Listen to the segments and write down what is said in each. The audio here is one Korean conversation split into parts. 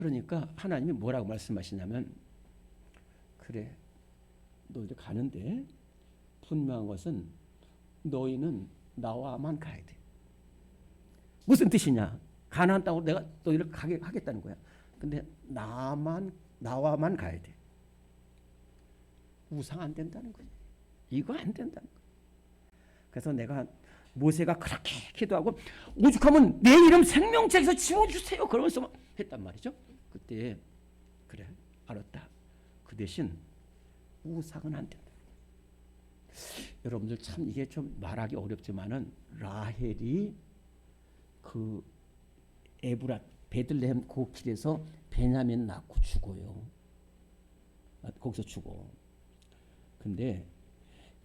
그러니까 하나님이 뭐라고 말씀하시냐면, 그래, 너희들 가는데 분명한 것은 너희는 나와만 가야 돼. 무슨 뜻이냐? 가나안 땅으로 내가 너희를 가게 하겠다는 거야. 근데 나와만 가야 돼. 우상 안 된다는 거지. 이거 안 된다는 거야. 그래서 내가 모세가 그렇게 기도하고 오죽하면 내 이름 생명책에서 지워주세요 그러면서 했단 말이죠. 그때 그래 알았다. 그 대신 우상은 안 된다. 여러분들 참 이게 좀 말하기 어렵지만은 라헬이 그 에브랏 베들레헴 그 길에서 베냐민 낳고 죽어요. 거기서 죽어. 근데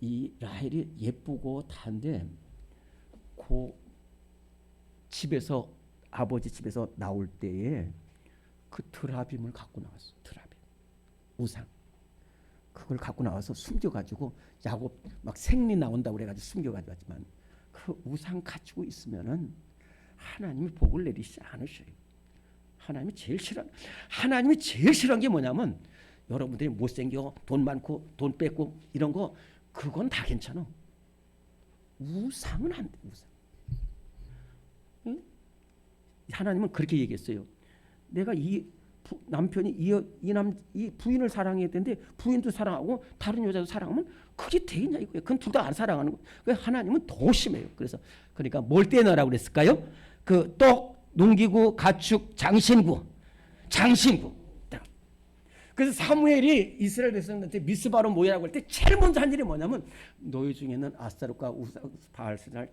이 라헬이 예쁘고 다인데 그 집에서 아버지 집에서 나올 때에 그 드라빔을 갖고 나왔어. 드라빔 우상 그걸 갖고 나와서 숨겨가지고 야곱 막 생리 나온다고 그래가지고 숨겨가지고 왔지만 그 우상 가지고 있으면은 하나님이 복을 내리시지 않으셔요. 하나님이 제일 싫어하는 게 뭐냐면 여러분들이 못생겨 돈 많고 돈 뺏고 이런 거 그건 다 괜찮아. 우상은 안 돼. 우상. 응? 하나님은 그렇게 얘기했어요. 내가 이 남편이 이 부인을 사랑해야 되는데 부인도 사랑하고 다른 여자도 사랑하면 그게 되겠냐 이거예요. 그건 둘 다 안 사랑하는 거예요. 그래서 하나님은 더 심해요. 그러니까 뭘 떼어내라고 그랬을까요? 그 떡, 농기구, 가축, 장신구. 그래서 사무엘이 이스라엘 백성들한테 미스바로 모이라고 할 때 제일 먼저 한 일이 뭐냐면 너희 중에는 아스타롯과 바알세를 다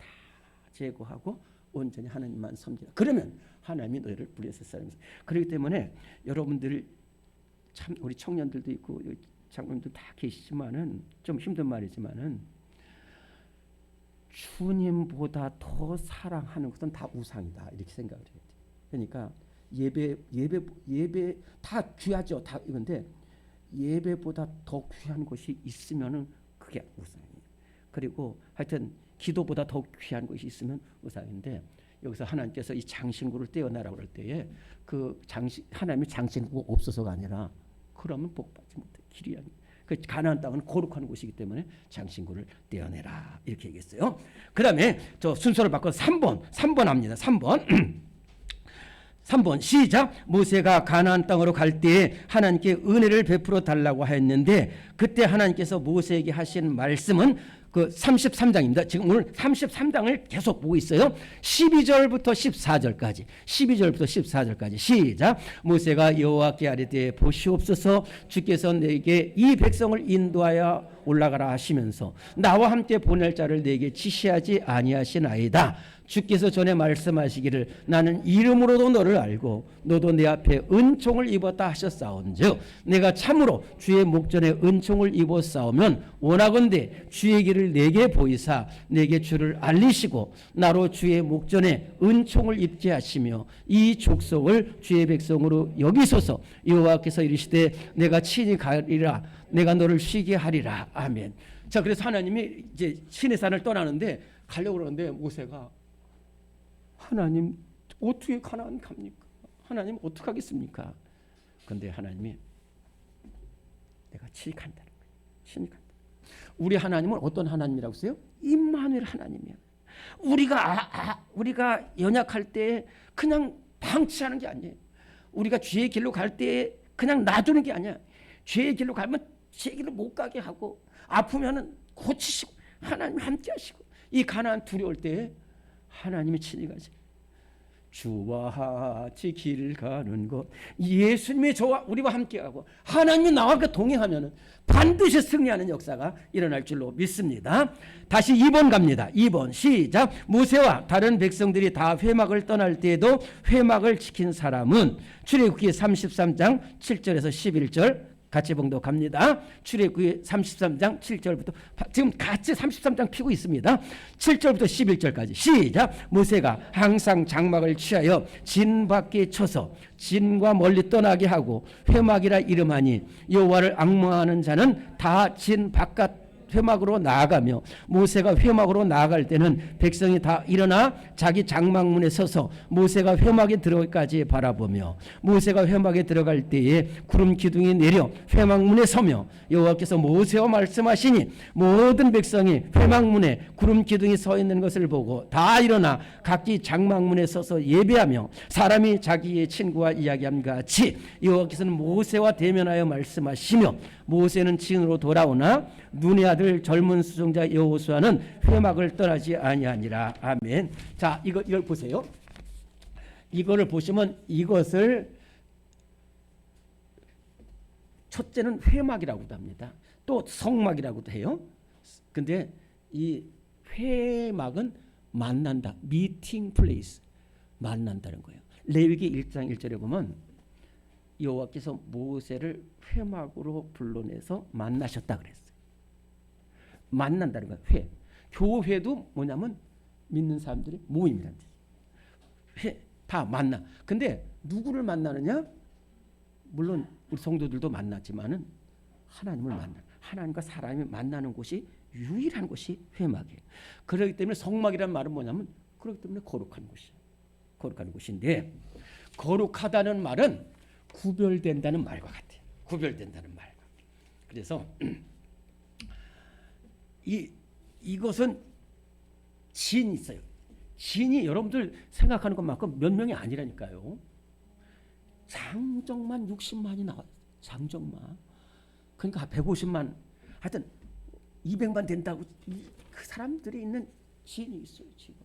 제거하고 온전히 하나님만 섬기라. 그러면 하나님이 너희를 불렸을 사람이다. 그렇기 때문에 여러분들 참 우리 청년들도 있고 장로님도 다 계시지만은 좀 힘든 말이지만은 주님보다 더 사랑하는 것은 다 우상이다 이렇게 생각을 해야 돼. 그러니까 예배 다 귀하죠. 다 이건데 예배보다 더 귀한 것이 있으면은 그게 우상이에요. 그리고 하여튼 기도보다 더 귀한 것이 있으면 우상인데 여기서 하나님께서 이 장신구를 떼어내라고 할 때에 그 하나님의 장신구가 없어서가 아니라 그러면 복받지 못해. 길이 아니에요. 그 가나안 땅은 거룩한 곳이기 때문에 장신구를 떼어내라 이렇게 얘기했어요. 그 다음에 저 순서를 바꿔서 3번 합니다. 3번 시작. 모세가 가나안 땅으로 갈 때에 하나님께 은혜를 베풀어 달라고 하였는데 그때 하나님께서 모세에게 하신 말씀은 그 33장입니다. 지금 오늘 33장을 계속 보고 있어요. 12절부터 14절까지 시작. 모세가 여호와께 아뢰되 보시옵소서 주께서 내게 이 백성을 인도하여 올라가라 하시면서 나와 함께 보낼 자를 내게 지시하지 아니하시나이다. 주께서 전에 말씀하시기를 나는 이름으로도 너를 알고 너도 내 앞에 은총을 입었다 하셨사온즉 내가 참으로 주의 목전에 은총을 입었사오면 원하건대 주의 길을 내게 보이사 내게 주를 알리시고 나로 주의 목전에 은총을 입게 하시며 이 족속을 주의 백성으로 여기소서. 여호와께서 이르시되 내가 친히 가리라 내가 너를 쉬게 하리라. 아멘. 자, 그래서 하나님이 이제 시내산을 떠나는데 가려고 그러는데 모세가 하나님 어떻게 가나안 갑니까? 하나님 어떻게 하겠습니까? 그런데 하나님이 내가 친히 간다는 거예요. 친히 간다. 우리 하나님은 어떤 하나님이라고 했어요? 임마누엘 하나님이야. 우리가 연약할 때 그냥 방치하는 게 아니에요. 우리가 죄의 길로 갈 때 그냥 놔두는 게 아니야. 죄의 길로 가면 죄의 길로 못 가게 하고 아프면은 고치시고 하나님 함께 하시고 이 가나안 두려울 때 하나님이 친히 가지. 주와 같이 길을 가는 것 예수님이 저와 우리와 함께하고 하나님이 나와 동행하면 반드시 승리하는 역사가 일어날 줄로 믿습니다. 다시 2번 갑니다. 2번 시작. 모세와 다른 백성들이 다 회막을 떠날 때에도 회막을 지킨 사람은 출애굽기 33장 7절에서 11절 같이 봉독합니다. 출애굽기 33장 7절부터 지금 같이 33장 피고 있습니다. 7절부터 11절까지 시작. 모세가 항상 장막을 취하여 진 밖에 쳐서 진과 멀리 떠나게 하고 회막이라 이름하니 여호와를 앙망하는 자는 다 진 바깥 회막으로 나아가며 모세가 회막으로 나아갈 때는 백성이 다 일어나 자기 장막문에 서서 모세가 회막에 들어가기까지 바라보며 모세가 회막에 들어갈 때에 구름 기둥이 내려 회막문에 서며 여호와께서 모세와 말씀하시니 모든 백성이 회막문에 구름 기둥이 서 있는 것을 보고 다 일어나 각기 장막문에 서서 예배하며 사람이 자기의 친구와 이야기함 같이 여호와께서는 모세와 대면하여 말씀하시며 모세는 진으로 돌아오나 눈의 아들 젊은 수종자 여호수아는 회막을 떠나지 아니하니라. 아멘. 자, 이걸 보세요. 이거를 보시면 이것을 첫째는 회막이라고도 합니다. 또 성막이라고도 해요. 근데 이 회막은 만난다. 미팅 플레이스. 만난다는 거예요. 레위기 1장 1절에 보면 여호와께서 모세를 회막으로 불러내서 만나셨다 그랬어요. 만난다는 거예요. 회. 교회도 뭐냐면 믿는 사람들의 모임이란 뜻이에요. 회. 다 만나. 근데 누구를 만나느냐? 물론 우리 성도들도 만나지만은 하나님을 만나. 하나님과 사람이 만나는 곳이 유일한 곳이 회막이에요. 그렇기 때문에 성막이라는 말은 뭐냐면 그렇기 때문에 거룩한 곳이에요. 거룩한 곳인데 거룩하다는 말은 구별된다는 말과 같아요. 구별된다는 말. 그래서 이것은 진이 있어요. 진이 여러분들 생각하는 것만큼 몇 명이 아니라니까요. 장정만 60만이 나와요. 장정만. 그러니까 150만, 하여튼 200만 된다고 그 사람들이 있는 진이 있어요. 지금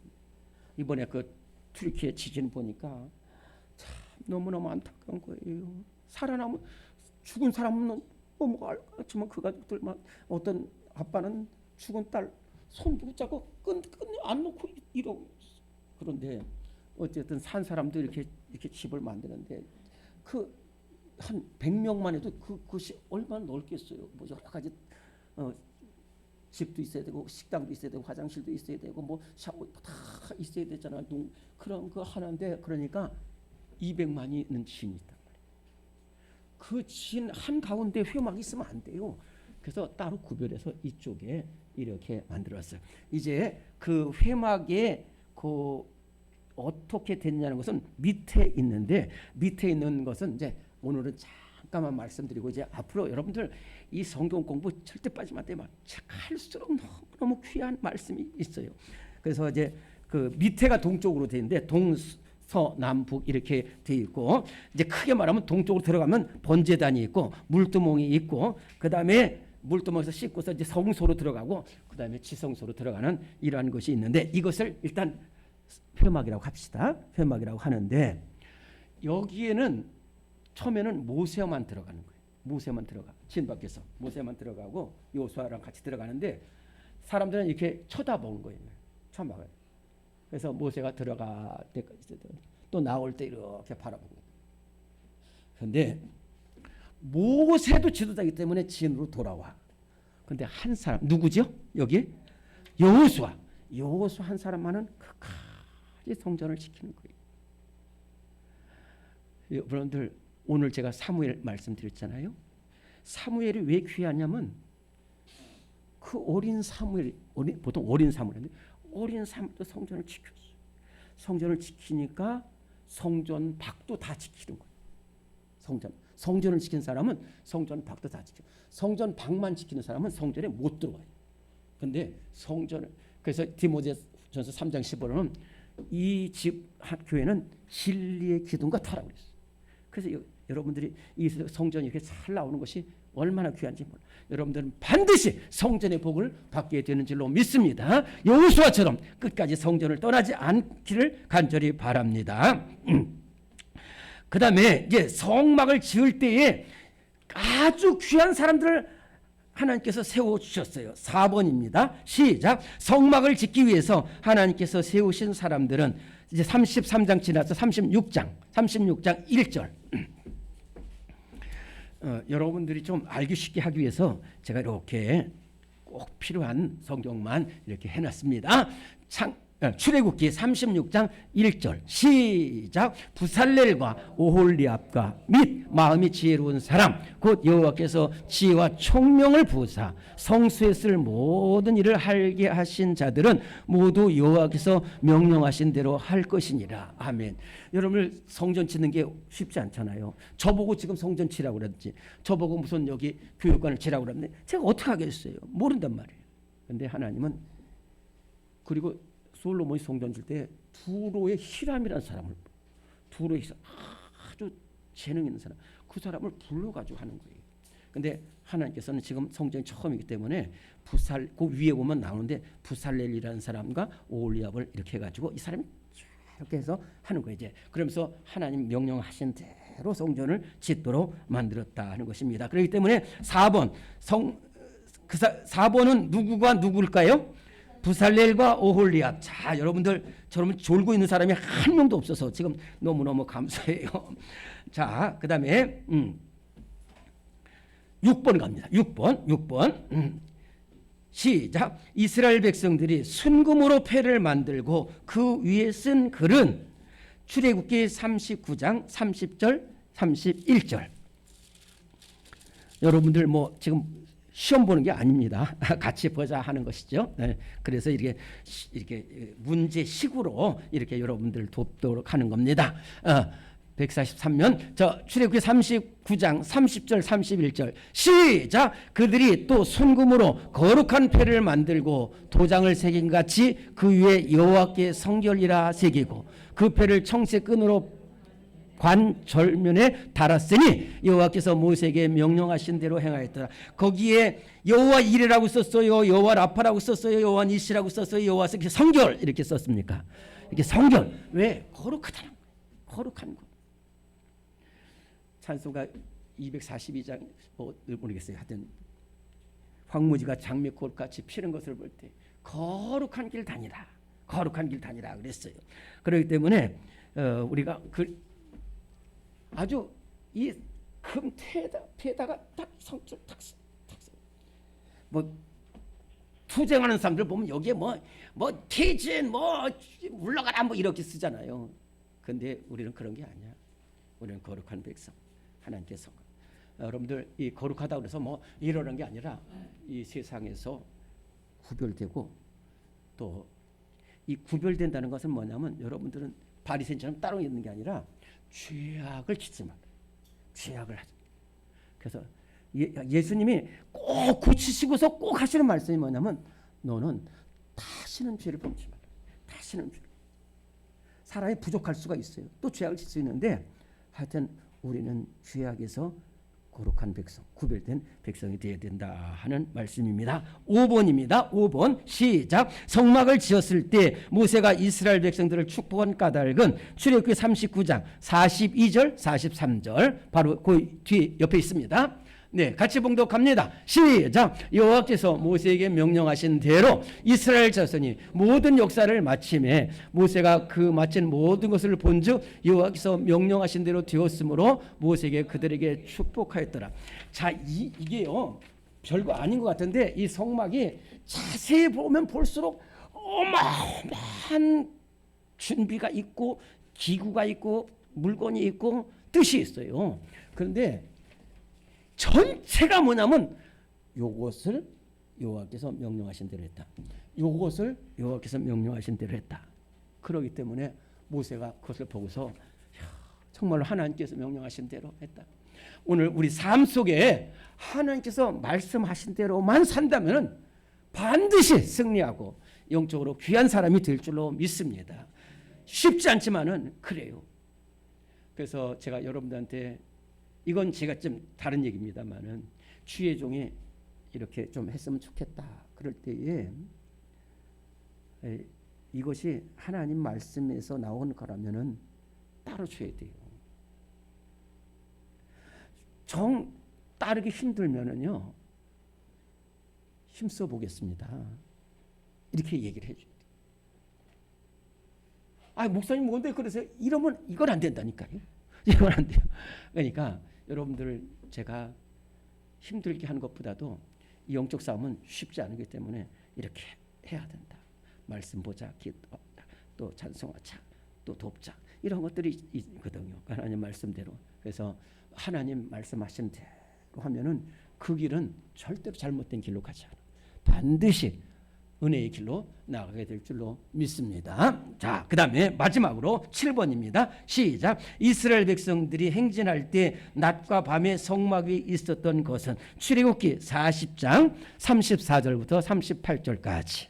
이번에 그 튀르키예 지진 보니까 참 너무너무 안타까운 거예요. 살아남은 죽은 사람은 뭐 알겠지만 그 가족들 막 어떤 아빠는 죽은 딸 손 붙잡고 끝내 안 놓고 이러고 있어. 그런데 어쨌든 산 사람도 이렇게 집을 만드는데 그 한 100명만 해도 그것이 얼마나 넓겠어요. 뭐 여러 가지 집도 있어야 되고 식당도 있어야 되고 화장실도 있어야 되고 뭐 샤워 다 있어야 되잖아요. 그런 거 하는데 그러니까 200만이 있는 진이 있단 말이에요. 그 진 한 가운데 회막이 있으면 안 돼요. 그래서 따로 구별해서 이쪽에 이렇게 만들었어요. 이제 그 회막에 그 어떻게 됐냐는 것은 밑에 있는데 밑에 있는 것은 이제 오늘은 잠깐만 말씀드리고 이제 앞으로 여러분들 이 성경 공부 절대 빠지면 안 돼요. 할수록 너무 귀한 말씀이 있어요. 그래서 이제 그 밑에가 동쪽으로 돼 있는데 동서남북 이렇게 돼 있고 이제 크게 말하면 동쪽으로 들어가면 번제단이 있고 물두멍이 있고 그 다음에 물두멍에서 씻고서 이제 성소로 들어가고 그 다음에 지성소로 들어가는 이러한 것이 있는데 이것을 일단 회막이라고 합시다. 회막이라고 하는데 여기에는 처음에는 모세만 들어가는 거예요. 모세만 들어가. 진 밖에서 모세만 들어가고 여호수아랑 같이 들어가는데 사람들은 이렇게 쳐다보는 거예요. 쳐다봐요. 그래서 모세가 들어갈 때까지 또 나올 때 이렇게 바라보고. 그런데 모세도 지도자이기 때문에 진으로 돌아와. 근데 한 사람 누구죠? 여기 여호수아. 여호수아 한 사람만은 끝까지 성전을 지키는 거예요. 여러분들 오늘 제가 사무엘 말씀드렸잖아요. 사무엘이 왜 귀하냐면 그 어린 사무엘, 보통 어린 사무엘인데 어린 사무엘도 성전을 지켰어요. 성전을 지키니까 성전 밖도 다 지키는 거예요. 성전을 지키는 사람은 성전 밖도 다 지켜. 성전 밖만 지키는 사람은 성전에 못 들어와요. 근데 그래서 디모데전서 3장 15절은 이 집 교회는 진리의 기둥과 터라고 그랬어요. 그래서 여러분들이 이 성전이 이렇게 잘 나오는 것이 얼마나 귀한지 몰라요. 여러분들은 반드시 성전의 복을 받게 되는 줄로 믿습니다. 여호수아처럼 끝까지 성전을 떠나지 않기를 간절히 바랍니다. 그 다음에 이제 성막을 지을 때에 아주 귀한 사람들을 하나님께서 세워주셨어요. 4번입니다. 시작. 성막을 짓기 위해서 하나님께서 세우신 사람들은 이제 33장 지나서 36장 1절. 여러분들이 좀 알기 쉽게 하기 위해서 제가 이렇게 꼭 필요한 성경만 이렇게 해놨습니다. 출애굽기 36장 1절 시작. 부살렐과 오홀리압과 및 마음이 지혜로운 사람 곧 여호와께서 지혜와 총명을 부으사 성수에 쓸 모든 일을 하게 하신 자들은 모두 여호와께서 명령하신 대로 할 것이니라. 아멘. 여러분들 성전 짓는 게 쉽지 않잖아요. 저보고 지금 성전 치라고 그러든지 저보고 무슨 여기 교육관을 치라고 그러는데 제가 어떻게 하겠어요. 모른단 말이에요. 근데 하나님은 그리고 솔로몬이 성전 질 때 두로의 히람이라는 사람을 두로의 히람 아주 재능 있는 사람 그 사람을 불러가지고 하는 거예요. 근데 하나님께서는 지금 성전이 처음이기 때문에 그 위에 보면 나오는데 부살렐이라는 사람과 오홀리압을 이렇게 해가지고 이 사람이 이렇게 해서 하는 거예요. 이제 그러면서 하나님 명령하신 대로 성전을 짓도록 만들었다 하는 것입니다. 그렇기 때문에 4번 4번은 누구가 누굴까요? 부살렐과 오홀리압. 자, 여러분들 저러면 졸고 있는 사람이 한 명도 없어서 지금 너무너무 감사해요. 자, 그 다음에 6번 갑니다. 6번 시작. 이스라엘 백성들이 순금으로 패를 만들고 그 위에 쓴 글은 출애굽기 39장 30절 31절. 여러분들 뭐 지금 시험 보는 게 아닙니다. 같이 보자 하는 것이죠. 네. 그래서 이렇게 문제식으로 이렇게 여러분들 돕도록 하는 겁니다. 143면 저 출애굽기 39장 30절 31절 시작. 그들이 또 순금으로 거룩한 패를 만들고 도장을 새긴 같이 그 위에 여호와께 성결이라 새기고 그 패를 청새 끈으로 관 절면에 달았으니 여호와께서 모세에게 명령하신 대로 행하였더라. 거기에 여호와 이레라고 썼어요, 여호와 라파라고 썼어요, 여호와 니시라고 썼어요, 여호와 성결 이렇게 썼습니까? 이렇게 성결. 왜? 거룩하다는 거예요. 거룩한 거. 찬송가 242장 모르겠어요. 하여튼 황무지가 장미꽃같이 피는 것을 볼 때 거룩한 길 다니라, 거룩한 길 다니라 그랬어요. 그렇기 때문에 우리가 아주 이 금 패에다가 딱 성줄 탁 뭐 투쟁하는 사람들 보면 여기에 뭐 퇴진 물러가라 뭐 이렇게 쓰잖아요. 근데 우리는 그런 게 아니야. 우리는 거룩한 백성 하나님께서 여러분들 이 거룩하다 그래서 뭐 이러는 게 아니라 이 세상에서 구별되고 또 이 구별된다는 것은 뭐냐면 여러분들은 바리새인처럼 따로 있는 게 아니라 죄악을 짓지 말라. 죄악을 하지. 그래서 예수님이 꼭 고치시고서 꼭 하시는 말씀이 뭐냐면 너는 다시는 죄를 범치 말라. 다시는 죄. 사람이 부족할 수가 있어요. 또 죄악을 짓 수 있는데 하여튼 우리는 죄악에서 거룩한 백성, 구별된 백성이 되어야 된다 하는 말씀입니다. 5번입니다. 5번 시작. 성막을 지었을 때 모세가 이스라엘 백성들을 축복한 까닭은 출애굽기 39장 42절 43절 바로 그 뒤 옆에 있습니다. 네, 같이 봉독합니다. 시작. 여호와께서 모세에게 명령하신 대로 이스라엘 자손이 모든 역사를 마침에 모세가 그 마친 모든 것을 본즉 여호와께서 명령하신 대로 되었으므로 모세에게 그들에게 축복하였더라. 자, 이게요 별거 아닌 것 같은데 이 성막이 자세히 보면 볼수록 어마어마한 준비가 있고 기구가 있고 물건이 있고 뜻이 있어요. 그런데 전체가 뭐냐면 요것을 여호와께서 명령하신 대로 했다. 요것을 여호와께서 명령하신 대로 했다. 그렇기 때문에 모세가 그것을 보고서 정말로 하나님께서 명령하신 대로 했다. 오늘 우리 삶 속에 하나님께서 말씀하신 대로만 산다면 반드시 승리하고 영적으로 귀한 사람이 될 줄로 믿습니다. 쉽지 않지만은 그래요. 그래서 제가 여러분들한테 이건 제가 좀 다른 얘기입니다만은 주의 종이 이렇게 좀 했으면 좋겠다. 그럴 때에 이것이 하나님 말씀에서 나온 거라면은 따로 줘야 돼요. 정 따르기 힘들면은요 힘써 보겠습니다. 이렇게 얘기를 해줘야 돼요. 아 목사님 뭔데 그래서 이러면 이건 안 된다니까요. 이건 안 돼요. 그러니까 여러분들을 제가 힘들게 하는 것보다도 이 영적 싸움은 쉽지 않기 때문에 이렇게 해야 된다. 말씀 보자, 또 찬송하자, 또 돕자, 이런 것들이 있거든요. 하나님 말씀대로. 그래서 하나님 말씀하신 대로 하면은 그 길은 절대로 잘못된 길로 가지 않아요. 반드시 은혜의 길로 나가게 될 줄로 믿습니다. 자, 그 다음에 마지막으로 7번입니다. 시작. 이스라엘 백성들이 행진할 때 낮과 밤에 성막 위에 있었던 것은 출애굽기 40장 34절부터 38절까지.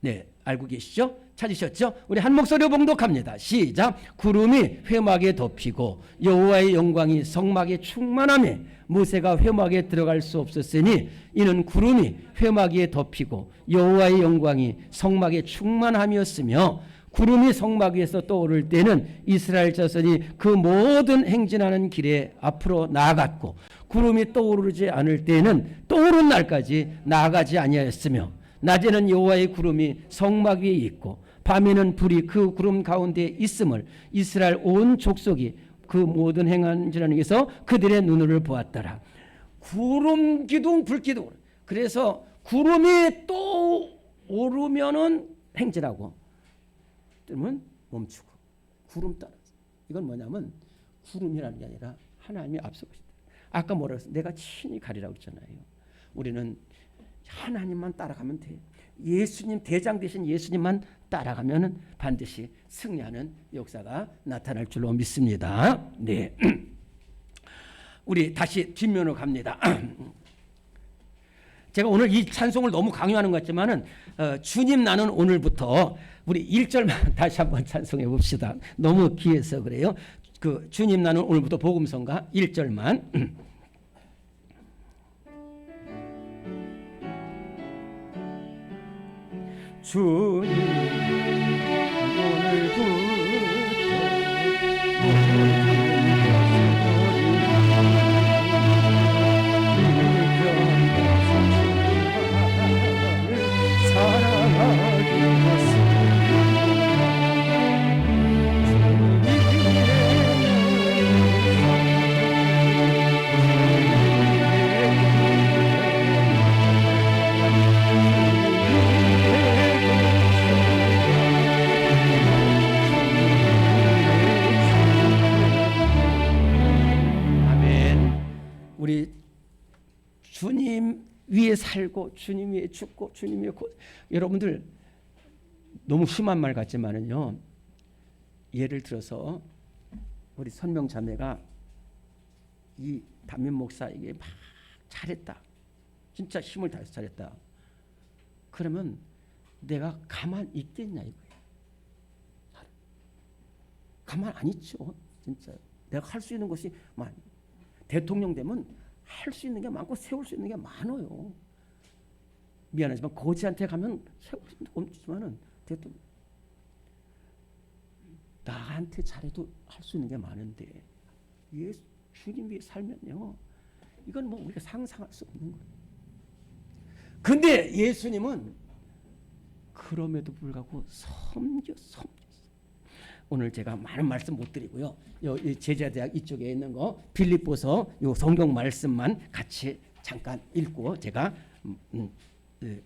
네, 알고 계시죠? 찾으셨죠? 우리 한 목소리로 봉독합니다. 시작. 구름이 회막에 덮이고 여호와의 영광이 성막에 충만하며 모세가 회막에 들어갈 수 없었으니 이는 구름이 회막 위에 덮이고 여호와의 영광이 성막에 충만함이었으며 구름이 성막 위에서 떠오를 때는 이스라엘 자손이 그 모든 행진하는 길에 앞으로 나아갔고 구름이 떠오르지 않을 때는 떠오른 날까지 나아가지 아니하였으며 낮에는 여호와의 구름이 성막 위에 있고 밤에는 불이 그 구름 가운데 있음을 이스라엘 온 족속이 그 모든 행한지라는 것에서 그들의 눈을 보았더라. 구름 기둥 불 기둥. 그래서 구름이 또 오르면은 행진하고 뜨면 멈추고 구름 따라. 이건 뭐냐면 구름이라는 게 아니라 하나님이 앞서가시다. 아까 뭐라고 했어요? 내가 친히 가리라고 했잖아요. 우리는 하나님만 따라가면 돼. 예수님, 대장 되신 예수님만 따라가면 반드시 승리하는 역사가 나타날 줄로 믿습니다. 네, 우리 다시 뒷면으로 갑니다. 제가 오늘 이 찬송을 너무 강요하는 것 같지만은 주님 나는 오늘부터 우리 1절만 다시 한번 찬송해 봅시다. 너무 귀해서 그래요. 그 주님 나는 오늘부터 복음성가 1절만. 주님 오늘부터 우리 주님 위에 살고 주님 위에 죽고 주님 위에 여러분들 너무 심한 말 같지만은요, 예를 들어서 우리 선명 자매가 이 담임 목사에게 막 잘했다, 진짜 힘을 다해서 잘했다, 그러면 내가 가만 있겠냐 이거예요. 가만 안 있죠. 진짜 내가 할 수 있는 것이 많이, 대통령 되면 할 수 있는 게 많고 세울 수 있는 게 많아요. 미안하지만 거지한테 가면 세울 수 있는 게 없지만은 대통령 나한테 잘해도 할 수 있는 게 많은데 예수 주님 위해 살면요, 이건 뭐 우리가 상상할 수 없는 거예요. 근데 예수님은 그럼에도 불구하고 섬겼어. 오늘 제가 많은 말씀 못 드리고요. 제자대학 이쪽에 있는 거 빌립보서 요 성경 말씀만 같이 잠깐 읽고 제가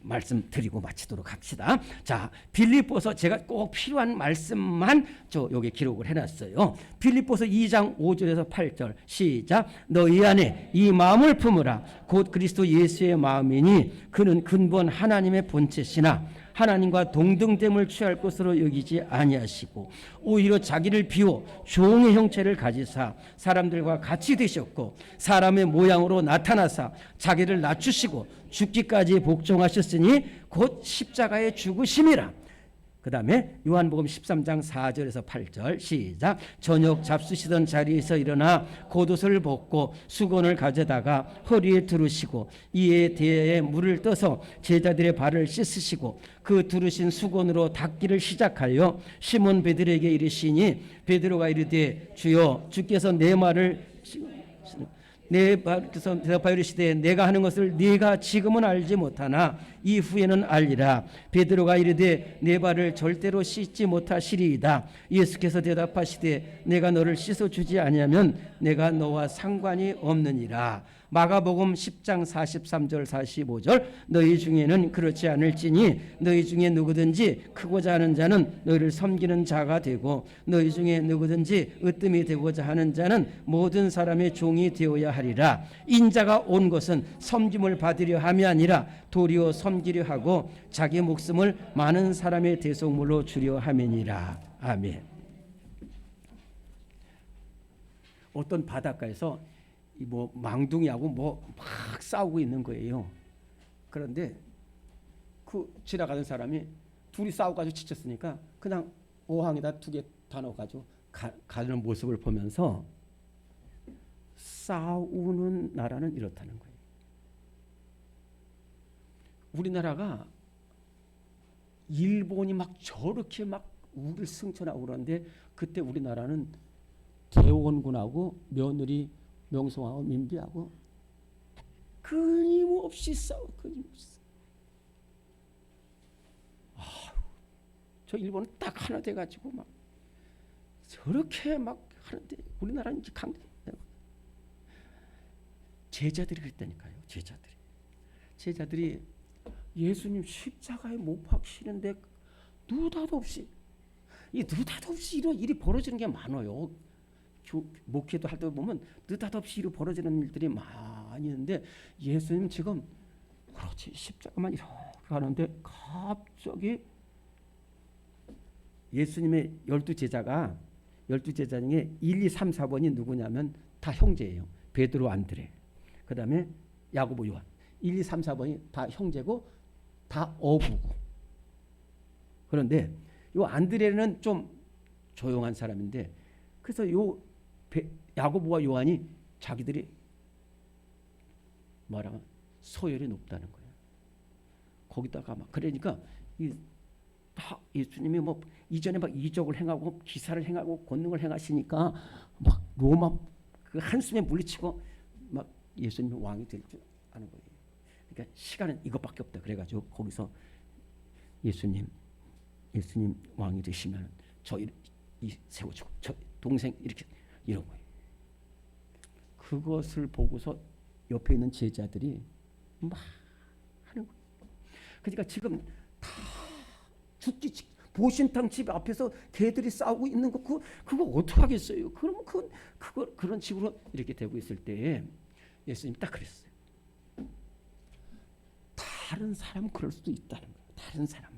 말씀 드리고 마치도록 합시다. 자, 빌립보서 제가 꼭 필요한 말씀만 여기 기록을 해놨어요. 빌립보서 2장 5절에서 8절 시작. 너희 안에 이 마음을 품으라. 곧 그리스도 예수의 마음이니 그는 근본 하나님의 본체시나 하나님과 동등됨을 취할 것으로 여기지 아니하시고 오히려 자기를 비워 종의 형체를 가지사 사람들과 같이 되셨고 사람의 모양으로 나타나사 자기를 낮추시고 죽기까지 복종하셨으니 곧 십자가에 죽으심이라. 그 다음에 요한복음 13장 4절에서 8절 시작. 저녁 잡수시던 자리에서 일어나 겉옷을 벗고 수건을 가져다가 허리에 두르시고 이에 대에 물을 떠서 제자들의 발을 씻으시고 그 두르신 수건으로 닦기를 시작하여 시몬 베드로에게 이르시니 베드로가 이르되 주여 주께서 내 말을 그래서 대답하여 이르시되 내가 하는 것을 네가 지금은 알지 못하나 이후에는 알리라. 베드로가 이르되 내 발을 절대로 씻지 못하시리이다. 예수께서 대답하시되 내가 너를 씻어주지 아니하면 내가 너와 상관이 없느니라. 마가복음 10장 43절 45절 너희 중에는 그렇지 않을지니 너희 중에 누구든지 크고자 하는 자는 너희를 섬기는 자가 되고 너희 중에 누구든지 으뜸이 되고자 하는 자는 모든 사람의 종이 되어야 하리라. 인자가 온 것은 섬김을 받으려 함이 아니라 도리어 섬기려 하고 자기 목숨을 많은 사람의 대속물로 주려 함이니라. 아멘. 어떤 바닷가에서 뭐 망둥이하고 뭐 막 싸우고 있는 거예요. 그런데 그 지나가는 사람이 둘이 싸워가지고 지쳤으니까 그냥 어항에다 2개 다 넣어가지고 가는 모습을 보면서 싸우는 나라는 이렇다는 거예요. 우리나라가 일본이 막 저렇게 막 우리를 승천하고 그러는데 그때 우리나라는 대원군하고 며느리 명성하고 민비하고 끊임없이 싸워. 끊임없이. 저 일본은 딱 하나 돼가지고 막 저렇게 막 하는데 우리나라는 이제 강대. 제자들이 그랬다니까요. 제자들이 예수님 십자가에 못 박히는데 느닷없이 이런 일이 벌어지는 게 많아요. 목회도 할 때 보면 느닷없이 일이 벌어지는 일들이 많이 있는데 예수님 지금 그렇지 십자가만 이렇게 하는데 갑자기 예수님의 12제자가 12제자 중에 1, 2, 3, 4번이 누구냐면 다 형제예요. 베드로, 안드레, 그 다음에 야고보, 요한. 1, 2, 3, 4번이 다 형제고 다 어부고. 그런데 요 안드레는 좀 조용한 사람인데 그래서 요 야고보와 요한이 자기들이 뭐라고 소열이 높다는 거예요. 거기다가 막 그러니까 예수님이 뭐 이전에 막 이적을 행하고 기사를 행하고 권능을 행하시니까 막 로마 그 한숨에 물리치고 막 예수님이 왕이 될 줄 아는 거예요. 그러니까 시간은 이것밖에 없다. 그래가지고 거기서 예수님 왕이 되시면 저 세워주고 저 동생 이렇게 이런 거예요. 그것을 보고서 옆에 있는 제자들이 막 하는 거예요. 그러니까 지금 다 죽기 보신탕 집 앞에서 개들이 싸우고 있는 거 그거 어떻게 하겠어요? 그러면 그런 식으로 이렇게 되고 있을 때 예수님 딱 그랬어요. 다른 사람은 그럴 수도 있다는 거예요. 다른 사람은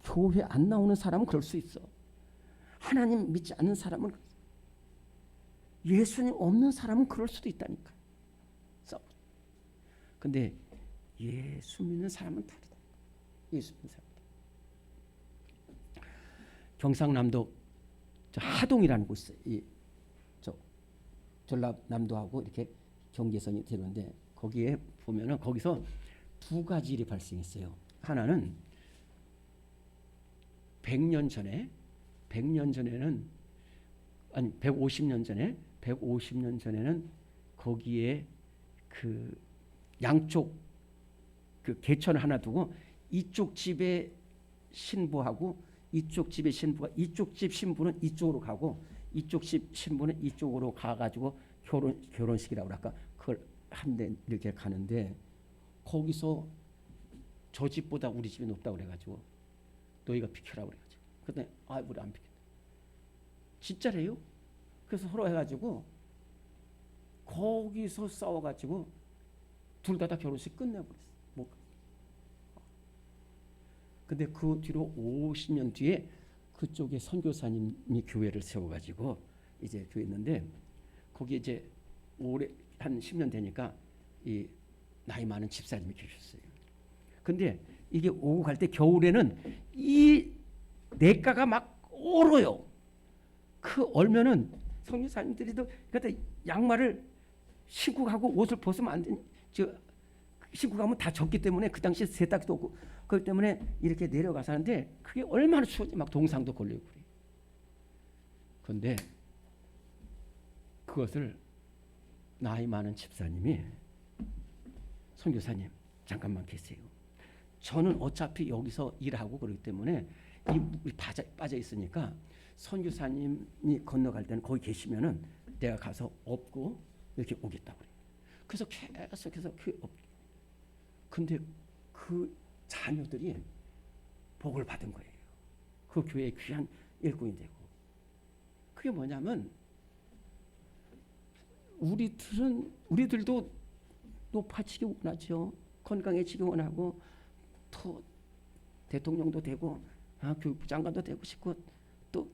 교회 안 나오는 사람은 그럴 수 있어. 하나님 믿지 않는 사람은 예수님 없는 사람은 그럴 수도 있다니까. 근데 예수 믿는 사람은 다르다. 예수 믿는 사람은 경상남도 하동이라는 곳이 있어요. 전라남도하고 이렇게 경계선이 되는데 거기에 보면은 거기서 2가지 일이 발생했어요. 하나는 150년 전에는 아니 150년 전에는 거기에 그 양쪽 그 개천을 하나 두고 이쪽 집의 신부하고 이쪽 집의 신부가 이쪽 집 신부는 이쪽으로 가고 이쪽 집 신부는 이쪽으로 가가지고 결혼식이라고 할까 그걸 한데 이렇게 가는데 거기서 저 집보다 우리 집이 높다고 그래가지고 너희가 비켜라 그래가지고 그때 우리 안 비켰다. 진짜래요. 그래서 서로 해가지고 거기서 싸워가지고 둘 다 결혼식 끝내버렸어. 근데 그 뒤로 50년 뒤에 그쪽에 선교사님이 교회를 세워가지고 이제 교회 있는데 거기에 이제 올해 한 10년 되니까 이 나이 많은 집사님이 계셨어요. 근데 이게 오고 갈 때 겨울에는 이 냇가가 막 얼어요. 그 얼면은 선교사님들이도 그때 양말을 신고 가고 옷을 벗으면 안 되니 신고 가면 다 젖기 때문에 그 당시에 세탁기도 없고 그렇기 때문에 이렇게 내려가서 하는데 그게 얼마나 추운지 막 동상도 걸리고 그래요. 그런데 그것을 나이 많은 집사님이 선교사님 잠깐만 계세요. 저는 어차피 여기서 일하고 그러기 때문에 이 물이 빠져 있으니까 선교사님이 건너갈 때는 거기 계시면은 내가 가서 업고 이렇게 오겠다고 그래요. 그래서 계속해서 근데 그 자녀들이 복을 받은 거예요. 그 교회의 귀한 일꾼이 되고. 그게 뭐냐면 우리들도 높아지기 원하죠. 건강해지기 원하고 또 대통령도 되고 교육부 장관도 되고 싶고 또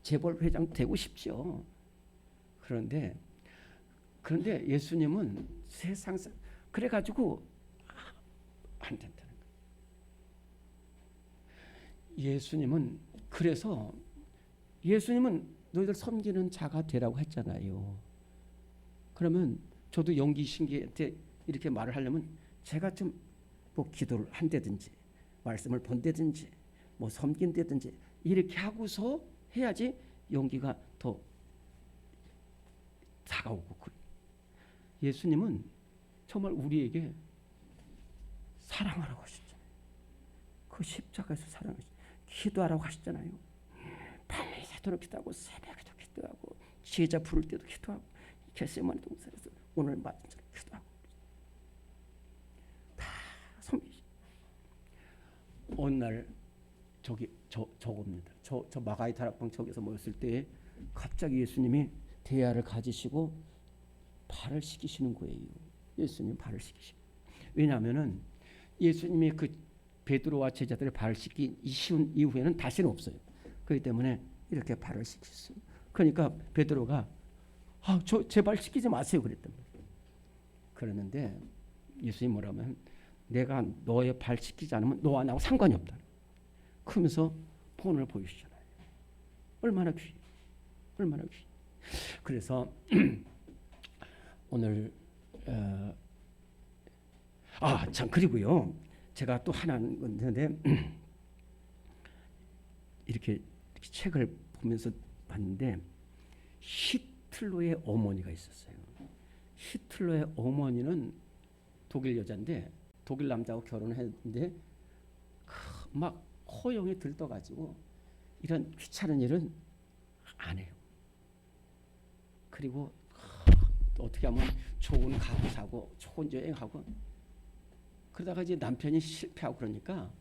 재벌 회장 되고 싶죠. 그런데 예수님은 세상 그래가지고 안 된다는 거예요. 예수님은 너희들 섬기는 자가 되라고 했잖아요. 그러면 저도 영기 신기한테 이렇게 말을 하려면 제가 좀 뭐 기도를 한다든지 말씀을 본다든지 뭐 섬긴다든지 이렇게 하고서 해야지 용기가 더 다가오고 그래요. 예수님은 정말 우리에게 사랑하라고 하셨잖아요. 그 십자가에서 사랑하셨잖아요. 기도하라고 하셨잖아요. 밤새도록 기도하고 새벽에도 기도하고 제자 부를 때도 기도하고 겟세마네 동산에서 오늘 맞은 자로 기도하고 다 섬기시. 어느 날 저겁니다. 저 마가이 다락방 저기서 모였을 때 갑자기 예수님이 대야를 가지시고 발을 씻기시는 거예요. 예수님 발을 씻기시고. 왜냐하면은 예수님이 그 베드로와 제자들의 발을 씻긴 이후에는 다시는 없어요. 그렇기 때문에 이렇게 발을 씻겼어요. 그러니까 베드로가 저 제 발 씻기지 마세요 그랬단 말이에요. 그러는데 예수님이 뭐라면 내가 너의 발 씻기지 않으면 너와 나하고 상관이 없다. 그러면서 본을 보여주잖아요. 얼마나 귀해. 얼마나 귀해. 그래서 오늘 참 그리고요. 제가 또 하나 건데 이렇게 책을 보면서 봤는데 히틀러의 어머니가 있었어요. 히틀러의 어머니는 독일 여자인데 독일 남자하고 결혼했는데 막 허영이 들떠가지고 이런 귀찮은 일은 안 해요. 그리고 어떻게 하면 좋은 가구 사고 좋은 여행하고 그러다가 이제 남편이 실패하고 그러니까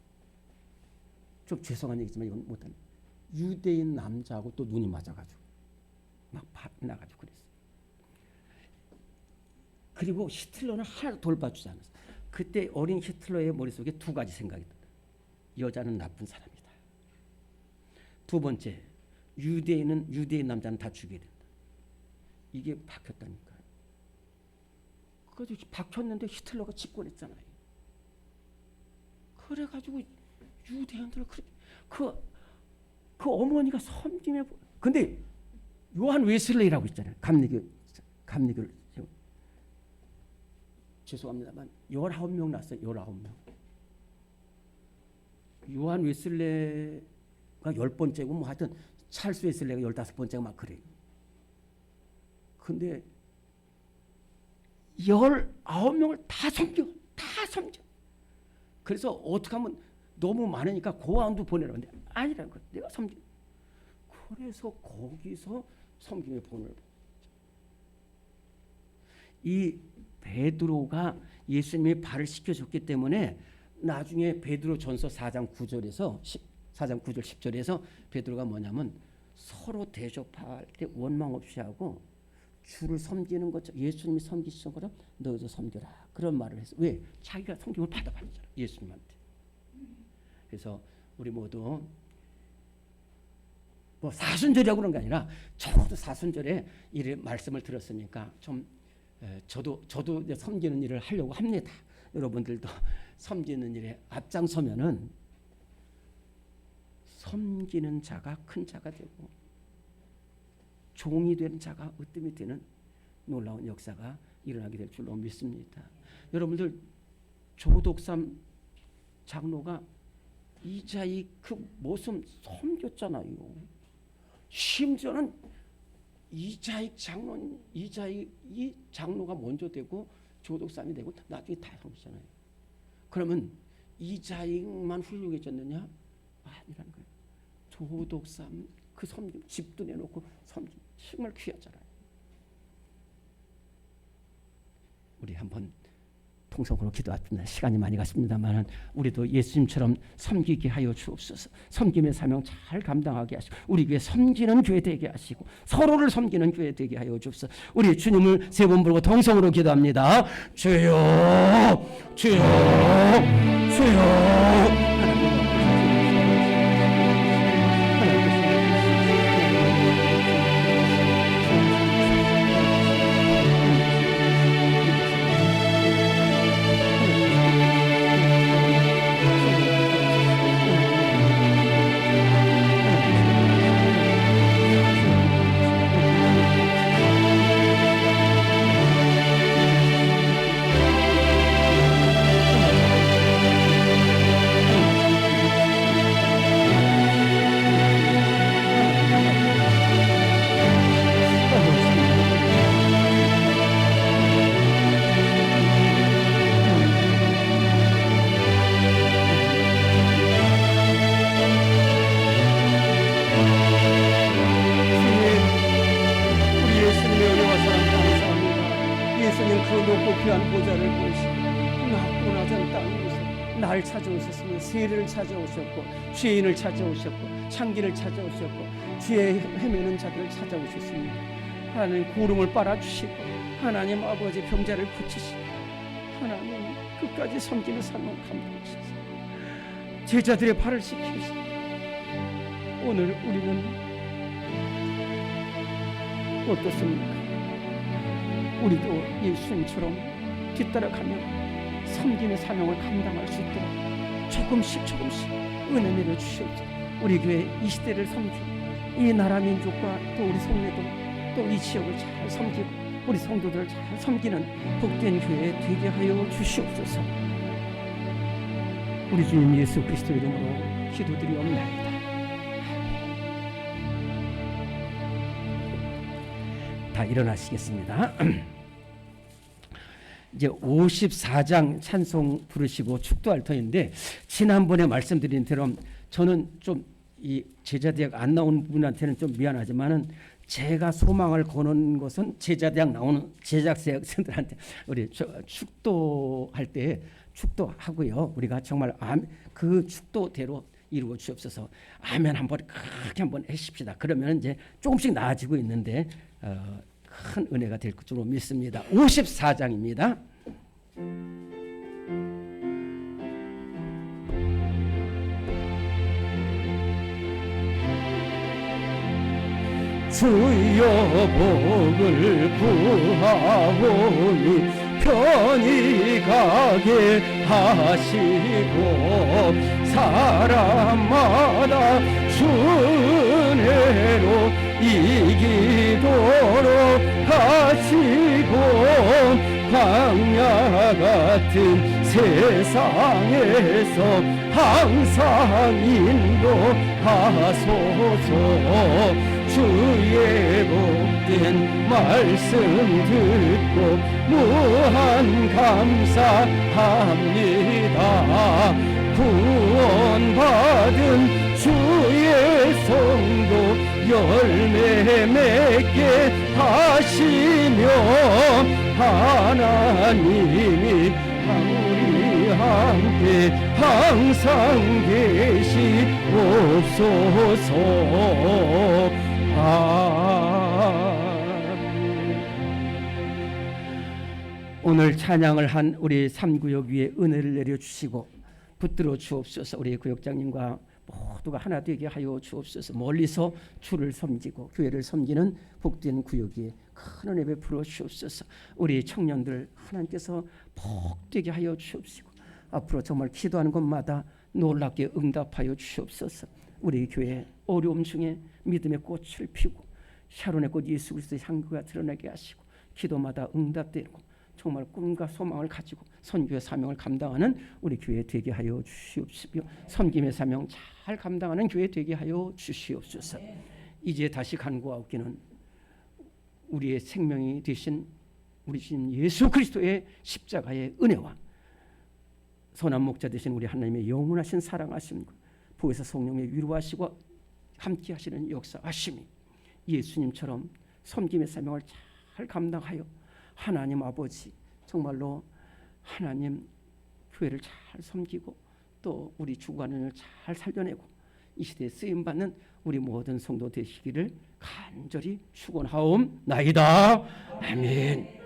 좀 죄송한 얘기지만 이건 못하는 유대인 남자하고 또 눈이 맞아가지고 막 나가지고 그랬어요. 그리고 히틀러는 하나도 돌봐주지 않았어요. 그때 어린 히틀러의 머릿속에 두 가지 생각이 들어요. 여자는 나쁜 사람이다. 두 번째, 유대인 남자는 다 죽여야 된다. 이게 박혔다니까요. 그래서 박혔는데 히틀러가 집권했잖아요. 그래가지고 유대인들을 그 어머니가 섬김에 근데 요한 웨슬레이라고 있잖아요. 감리교를 죄송합니다만 19명 났어요. 19명. 요한 웨슬레가 10번째고 뭐 하여튼 찰스 웨슬레가 15번째고 막 그래요. 근데 19명을 다 섬겨. 그래서 어떻게 하면 너무 많으니까 고아원도 보내라는데 아니라는 거예요. 내가 섬겨. 그래서 거기서 섬김의 본을 이 베드로가 예수님의 발을 씻겨줬기 때문에 나중에 베드로 전서 4장 9절에서 4장 9절 10절에서 베드로가 뭐냐면 서로 대접할 때 원망 없이 하고 주를 섬기는 것처럼 예수님이 섬기신 것처럼 너희도 섬겨라. 그런 말을 했어. 왜? 자기가 섬김을 받아봤잖아. 예수님한테. 그래서 우리 모두 뭐 사순절이라고 그런 게 아니라 적어도 사순절에 이 말씀을 들었으니까 좀 저도 섬기는 일을 하려고 합니다. 여러분들도 섬기는 일에 앞장서면은 섬기는 자가 큰 자가 되고 종이 되는 자가 으뜸이 되는 놀라운 역사가 일어나게 될 줄로 믿습니다. 여러분들 조독삼 장로가 이자익 그 모습 섬겼잖아요. 심지어는 이자익 이 장로가 먼저 되고 조독삼이 되고 나중에 다 섬기잖아요. 그러면 이자익만 훌륭해졌느냐? 아니라는 거예요. 조독삼 그 섬김, 집도 내놓고 섬김 정말 귀하잖아요. 우리 한번 통성으로 기도합니다. 시간이 많이 갔습니다만 우리도 예수님처럼 섬기게 하여 주옵소서. 섬김의 사명 잘 감당하게 하시고 우리 교회 섬기는 교회 되게 하시고 서로를 섬기는 교회 되게 하여 주옵소서. 우리 주님을 세 번 부르고 통성으로 기도합니다. 주여 주여 주여. 날 찾아오셨으며 세례를 찾아오셨고 죄인을 찾아오셨고 창기를 찾아오셨고 죄에 헤매는 자들을 찾아오셨습니다. 하나님 고름을 빨아주시고 하나님 아버지 병자를 고치시고 하나님 끝까지 섬기는 삶을 감당하셔서 제자들의 발을 씻기시고 오늘 우리는 어떻습니까? 우리도 예수님처럼 뒤따라가며 섬김의 사명을 감당할 수 있도록 조금씩 은혜 내려 주시옵소서. 우리 교회 이 시대를 섬기고 이 나라 민족과 또 우리 성내도 또 이 지역을 잘 섬기고 우리 성도들을 잘 섬기는 복된 교회 되게 하여 주시옵소서. 우리 주님 예수 그리스도 이름으로 기도드리옵나이다. 다 일어나시겠습니다. 이제 54장 찬송 부르시고 축도할 터인데 지난번에 말씀드린 대로 저는 좀 이 제자대학 안 나온 분한테는 좀 미안하지만은 제가 소망을 거는 것은 제자대학 나오는 제작생들한테 우리 축도할 때 축도하고요. 우리가 정말 그 축도대로 이루어 주옵소서. 아멘 한번 크게 한번 해십시다. 그러면 이제 조금씩 나아지고 있는데 큰 은혜가 될 줄로 믿습니다. 54장입니다. 주여 복을 구하오니 편히 가게 하시고 사람마다 주은혜로 이기도록 하시고 광야 같은 세상에서 항상 인도하소서. 주의 복된 말씀 듣고 무한 감사합니다. 구원받은 주의 성도 열매 맺게 하시며 하나님이 우리 함께 항상 계시옵소서. 오늘 찬양을 한 우리 3구역 위에 은혜를 내려주시고 붙들어 주옵소서. 우리 구역장님과 모두가 하나 되게 하여 주옵소서. 멀리서 주를 섬기고 교회를 섬기는 복된 구역에 큰 은혜 베풀어 주옵소서. 우리 청년들 하나님께서 복되게 하여 주옵시고 앞으로 정말 기도하는 곳마다 놀랍게 응답하여 주옵소서. 우리 교회 어려움 중에 믿음의 꽃을 피우고 샤론의 꽃 예수 그리스도의 향기가 드러나게 하시고 기도마다 응답되고 정말 꿈과 소망을 가지고 선교의 사명을 감당하는 우리 교회 되게 하여 주시옵시며 섬김의 사명 잘 감당하는 교회 되게 하여 주시옵소서. 이제 다시 간구하옵기는 우리의 생명이 되신 우리 주님 예수 그리스도의 십자가의 은혜와 선한 목자 되신 우리 하나님의 영원하신 사랑하심과 보혜사 성령의 위로하시고 함께 하시는 역사하심이 예수님처럼 섬김의 사명을 잘 감당하여 하나님 아버지 정말로 하나님 교회를 잘 섬기고 또 우리 주관을 잘 살려내고 이 시대에 쓰임받는 우리 모든 성도 되시기를 간절히 축원하옵나이다. 아멘.